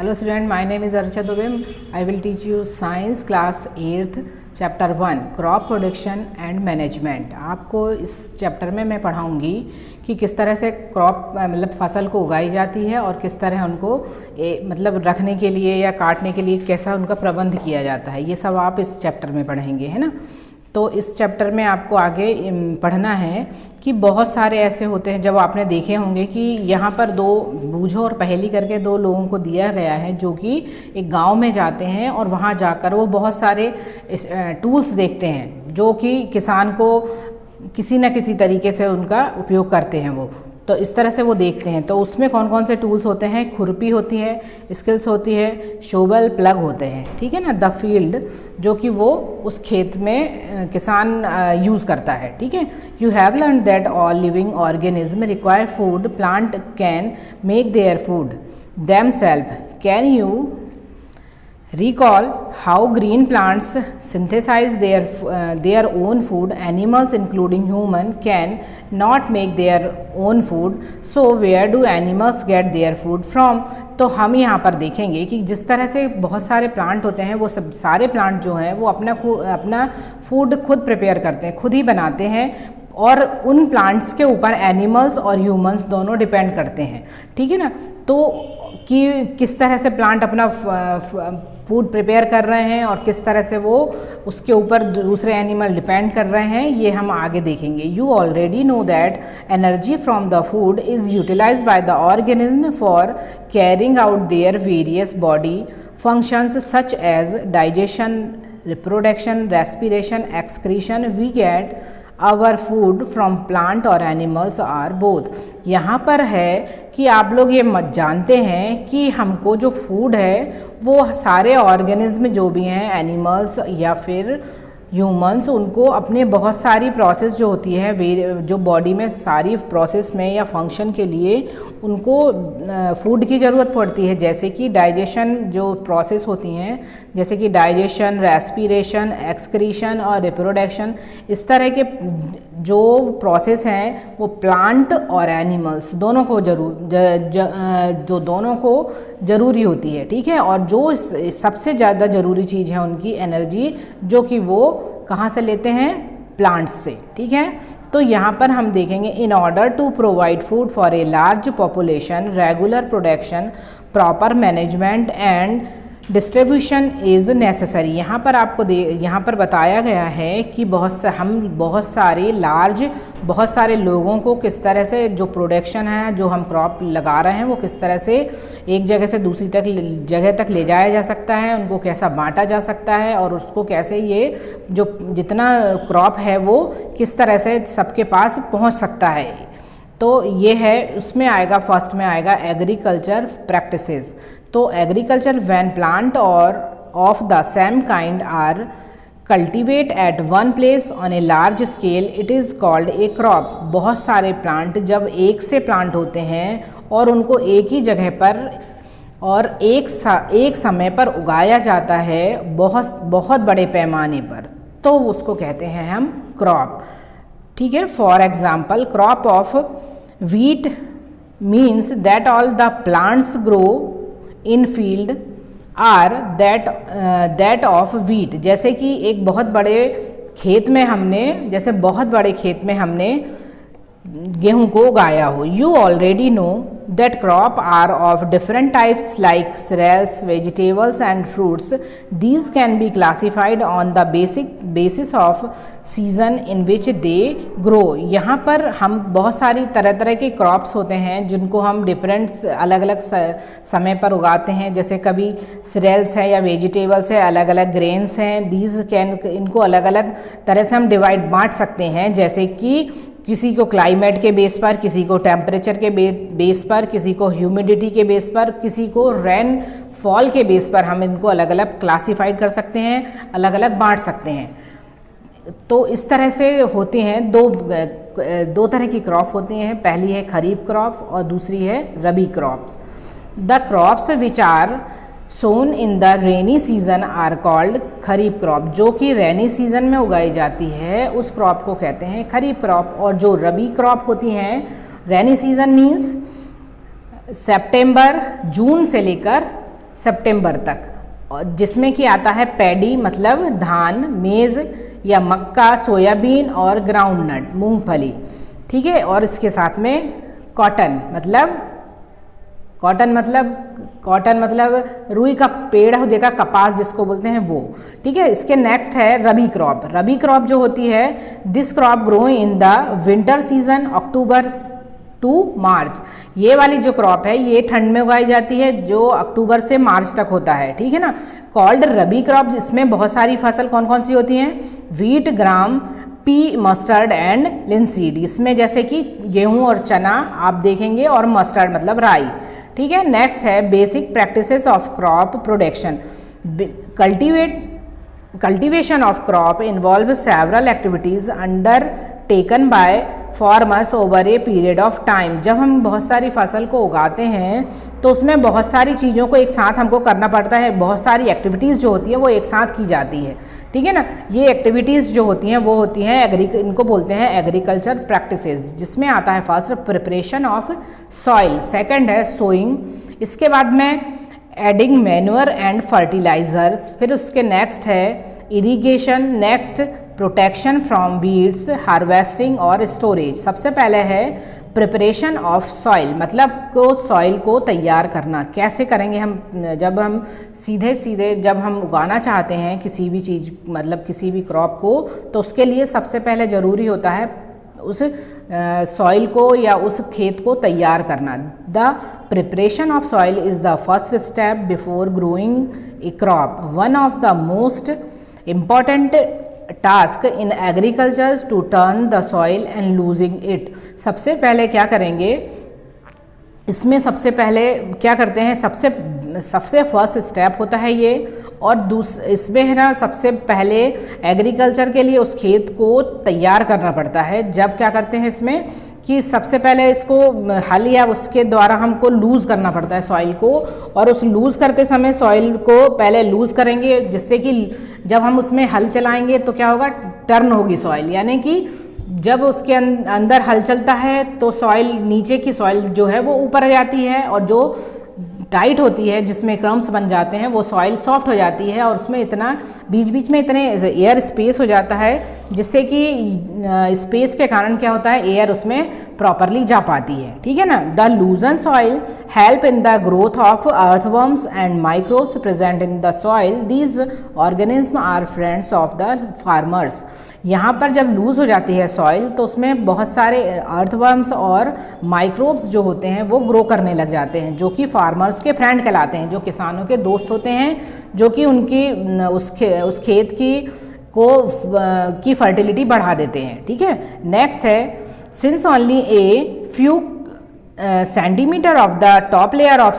Hello student, my name is Archa Dubey. I will teach you science class 8th chapter 1 crop production and management। आपको इस chapter में मैं पढ़ाऊंगी कि किस तरह से क्रॉप मतलब फसल को उगाई जाती है और किस तरह उनको मतलब रखने के लिए या काटने के लिए कैसा उनका प्रबंध किया जाता है, ये सब आप इस चैप्टर में पढ़ेंगे, है ना। तो इस चैप्टर में आपको आगे पढ़ना है कि बहुत सारे ऐसे होते हैं, जब आपने देखे होंगे कि यहाँ पर दो बूझो और पहेली करके दो लोगों को दिया गया है जो कि एक गांव में जाते हैं और वहाँ जाकर वो बहुत सारे टूल्स देखते हैं जो कि किसान को किसी न किसी तरीके से उनका उपयोग करते हैं वो। तो इस तरह से वो देखते हैं। तो उसमें कौन कौन से टूल्स होते हैं, खुरपी होती है, स्किल्स होती है, शोबल, प्लग होते हैं, ठीक है ना। द फील्ड जो कि वो उस खेत में किसान यूज़ करता है, ठीक है। You have learn that all living organism require food, plant can make their food themselves. Can you recall how green plants synthesize their own food? Animals including human can not make their own food, so where do animals get their food from? तो हम यहाँ पर देखेंगे कि जिस तरह से बहुत सारे प्लांट होते हैं, वो सब सारे प्लांट जो हैं वो अपना फूड खुद प्रिपेयर करते हैं, खुद ही बनाते हैं, और उन प्लांट्स के ऊपर एनिमल्स और ह्यूमंस दोनों डिपेंड करते हैं, ठीक है ना। तो कि किस तरह से प्लांट अपना फूड प्रिपेयर कर रहे हैं और किस तरह से वो उसके ऊपर दूसरे एनिमल डिपेंड कर रहे हैं, ये हम आगे देखेंगे। You already know that energy from the food is utilized by the organism for carrying out their various body functions such as digestion, reproduction, respiration, excretion. We get our food from plant और animals are both. यहाँ पर है कि आप लोग ये मत जानते हैं कि हमको जो फूड है वो सारे ऑर्गेनिज्म जो भी हैं, एनिमल्स या फिर ह्यूमंस, उनको अपने बहुत सारी प्रोसेस जो होती है जो बॉडी में सारी प्रोसेस में या फंक्शन के लिए उनको फूड की ज़रूरत पड़ती है। जैसे कि डाइजेशन जो प्रोसेस होती हैं, जैसे कि डाइजेशन, रेस्पिरेशन, एक्सक्रीशन और रिप्रोडक्शन, इस तरह के जो प्रोसेस हैं वो प्लांट और एनिमल्स दोनों को दोनों को ज़रूरी होती है, ठीक है। और जो सबसे ज़्यादा ज़रूरी चीज़ है उनकी एनर्जी, जो कि वो कहाँ से लेते हैं, प्लांट्स से, ठीक है। तो यहाँ पर हम देखेंगे in order to provide food for a large population, regular production, proper management and distribution is necessary. यहाँ पर आपको यहाँ पर बताया गया है कि बहुत सारे लोगों को किस तरह से जो प्रोडक्शन है, जो हम क्रॉप लगा रहे हैं, वो किस तरह से एक जगह से दूसरी जगह तक ले जाया जा सकता है, उनको कैसा बांटा जा सकता है, और उसको कैसे ये जो जितना क्रॉप है वो किस तरह से सबके पास पहुँच सकता है। तो ये है, उसमें आएगा, फर्स्ट में आएगा एग्रीकल्चर प्रैक्टिसेस। तो एग्रीकल्चर व्हेन प्लांट और of the same kind are cultivate at one place on a large scale, it is called a crop. बहुत सारे प्लांट जब एक से प्लांट होते हैं और उनको एक ही जगह पर और एक समय पर उगाया जाता है बहुत बड़े पैमाने पर, तो उसको कहते हैं हम क्रॉप, ठीक है। For example, crop of wheat means that all the plants grow in field are that of wheat। जैसे कि एक बहुत बड़े खेत में हमने गेहूं को उगाया हो। You already no that crop are of different types like cereals, vegetables and fruits. These can be classified on the basis of season in which they grow। यहाँ पर हम बहुत सारी तरह के क्रॉप्स होते हैं जिनको हम डिफरेंट अलग अलग समय पर उगाते हैं। जैसे कभी cereals है या वेजिटेबल्स है, अलग अलग ग्रेन्स हैं। इनको अलग अलग तरह से हम बांट सकते हैं, जैसे कि किसी को क्लाइमेट के बेस पर, किसी को टेम्परेचर के बेस पर, किसी को ह्यूमिडिटी के बेस पर, किसी को रेन फॉल के बेस पर हम इनको अलग अलग क्लासीफाइड कर सकते हैं, अलग अलग बांट सकते हैं। तो इस तरह से होते हैं, दो तरह की क्रॉप होती हैं। पहली है खरीफ क्रॉप और दूसरी है rabi crops. The crops which are sown in the rainy season are called kharif crop. जो कि रेनी सीजन में उगाई जाती है उस क्रॉप को कहते हैं खरीफ क्रॉप। और जो रबी क्रॉप होती हैं, रेनी सीजन मीन्स सितंबर, जून से लेकर सितंबर तक, और जिसमें कि आता है पैडी मतलब धान, मेज़ या मक्का, सोयाबीन और ग्राउंडनट मूंगफली, ठीक है। और इसके साथ में कॉटन मतलब रुई का पेड़ हो देखा, कपास जिसको बोलते हैं वो, ठीक है। इसके नेक्स्ट है रबी क्रॉप। रबी क्रॉप जो होती है, this crop grow in the winter season October to March. ये वाली जो क्रॉप है ये ठंड में उगाई जाती है, जो अक्टूबर से मार्च तक होता है, ठीक है ना। कॉल्ड रबी क्रॉप। इसमें बहुत सारी फसल कौन कौन सी होती हैं, wheat, gram, P, mustard and linseed. इसमें जैसे कि गेहूं और चना आप देखेंगे, और मस्टर्ड मतलब राई, ठीक है। नेक्स्ट है basic practices of crop production. Cultivation of crop involve several activities under taken by farmers over a period of time. जब हम बहुत सारी फसल को उगाते हैं तो उसमें बहुत सारी चीज़ों को एक साथ हमको करना पड़ता है, बहुत सारी एक्टिविटीज़ जो होती हैं वो एक साथ की जाती है, ठीक है ना। ये एक्टिविटीज़ जो होती हैं वो होती हैं इनको बोलते हैं एग्रीकल्चर प्रैक्टिसेस, जिसमें आता है first preparation of soil, second है सोइंग, इसके बाद में एडिंग मैन्योर एंड फर्टिलाइजर्स, फिर उसके नेक्स्ट है irrigation, next protection from weeds, harvesting और स्टोरेज। सबसे पहले है प्रिपरेशन ऑफ सॉइल, मतलब को सॉइल को तैयार करना। कैसे करेंगे हम, जब हम सीधे जब हम उगाना चाहते हैं किसी भी चीज़, मतलब किसी भी क्रॉप को, तो उसके लिए सबसे पहले ज़रूरी होता है उस सॉइल को या उस खेत को तैयार करना। The preparation of soil is the first step before growing a crop, one of the most important task in agriculture to turn the soil and loosing it. सबसे पहले क्या करेंगे इसमें, सबसे पहले क्या करते हैं, सबसे फर्स्ट स्टेप होता है ये, और इसमें है ना सबसे पहले एग्रीकल्चर के लिए उस खेत को तैयार करना पड़ता है। जब क्या करते हैं इसमें कि सबसे पहले इसको हल या उसके द्वारा हमको लूज़ करना पड़ता है सॉइल को, और उस लूज़ करते समय सॉइल को पहले लूज़ करेंगे, जिससे कि जब हम उसमें हल चलाएंगे तो क्या होगा, टर्न होगी सॉइल, यानी कि जब उसके अंदर हल चलता है तो सॉइल, नीचे की सॉइल जो है वो ऊपर आ जाती है, और जो टाइट होती है जिसमें क्रम्स बन जाते हैं वो सॉइल सॉफ्ट हो जाती है, और उसमें इतना बीच बीच में इतने एयर स्पेस हो जाता है, जिससे कि स्पेस के कारण क्या होता है, एयर उसमें प्रॉपरली जा पाती है, ठीक है ना। The loosen soil help in the growth of earthworms and microbes present in the soil, these organism are friends of the farmers. यहाँ पर जब लूज़ हो जाती है सॉइल तो उसमें बहुत सारे अर्थवर्म्स और माइक्रोब्स जो होते हैं वो ग्रो करने लग जाते हैं, जो कि फार्मर्स के फ्रेंड कहलाते हैं, जो किसानों के दोस्त होते हैं, जो कि उनकी उस खेत की फर्टिलिटी बढ़ा देते हैं, ठीक है। नेक्स्ट है since only a few centimetre of the top layer of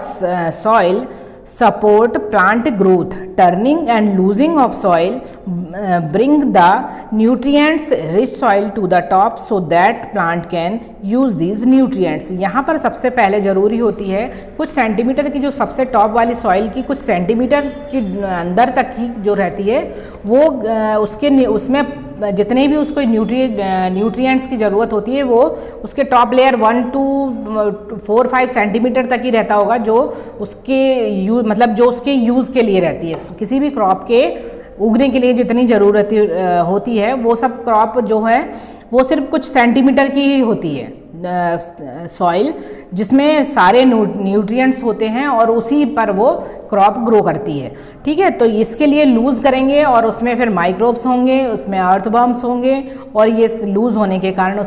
soil support plant growth, turning and losing of soil bring the nutrients rich soil to the top so that plant can use these nutrients। यहाँ पर सबसे पहले ज़रूरी होती है कुछ centimetre की, जो सबसे टॉप वाली सॉइल की कुछ सेंटीमीटर की अंदर तक की जो रहती है वो उसमें जितने भी उसको न्यूट्रिएंट्स की ज़रूरत होती है वो उसके टॉप लेयर 1 to 4-5 सेंटीमीटर तक ही रहता होगा, जो उसके मतलब जो उसके यूज़ के लिए रहती है। किसी भी क्रॉप के उगने के लिए जितनी ज़रूरत होती है वो सब क्रॉप जो है वो सिर्फ कुछ सेंटीमीटर की ही होती है सॉइल, जिसमें सारे न्यूट्रिएंट्स होते हैं और उसी पर वो क्रॉप ग्रो करती है, ठीक है। तो इसके लिए लूज़ करेंगे और उसमें फिर माइक्रोब्स होंगे, उसमें अर्थवर्म्स होंगे, और ये लूज़ होने के कारण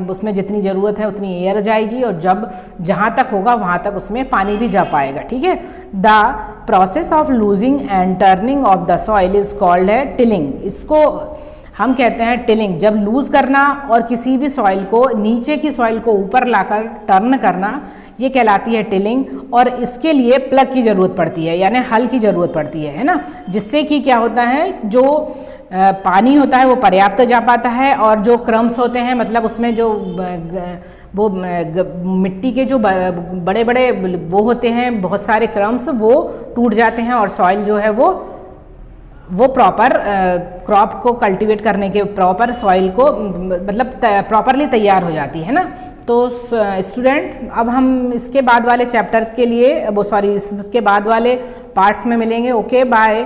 उसमें जितनी ज़रूरत है उतनी एयर जाएगी, और जब जहाँ तक होगा वहाँ तक उसमें पानी भी जा पाएगा, ठीक है। The process of losing and turning of the soil is called है टिलिंग। इसको हम कहते हैं टिलिंग। जब लूज़ करना और किसी भी सॉइल को, नीचे की सॉइल को ऊपर लाकर टर्न करना, ये कहलाती है टिलिंग। और इसके लिए प्लग की ज़रूरत पड़ती है, यानी हल की ज़रूरत पड़ती है ना, जिससे कि क्या होता है, जो पानी होता है वो पर्याप्त जा पाता है, और जो क्रम्स होते हैं, मतलब उसमें जो वो मिट्टी के जो बड़े बड़े वो होते हैं बहुत सारे क्रम्स, वो टूट जाते हैं, और सॉइल जो है वो प्रॉपर क्रॉप को कल्टीवेट करने के, प्रॉपर सॉइल को मतलब प्रॉपरली तैयार हो जाती है ना। तो स्टूडेंट अब हम इसके बाद वाले चैप्टर के लिए इसके बाद वाले पार्ट्स में मिलेंगे। Okay bye.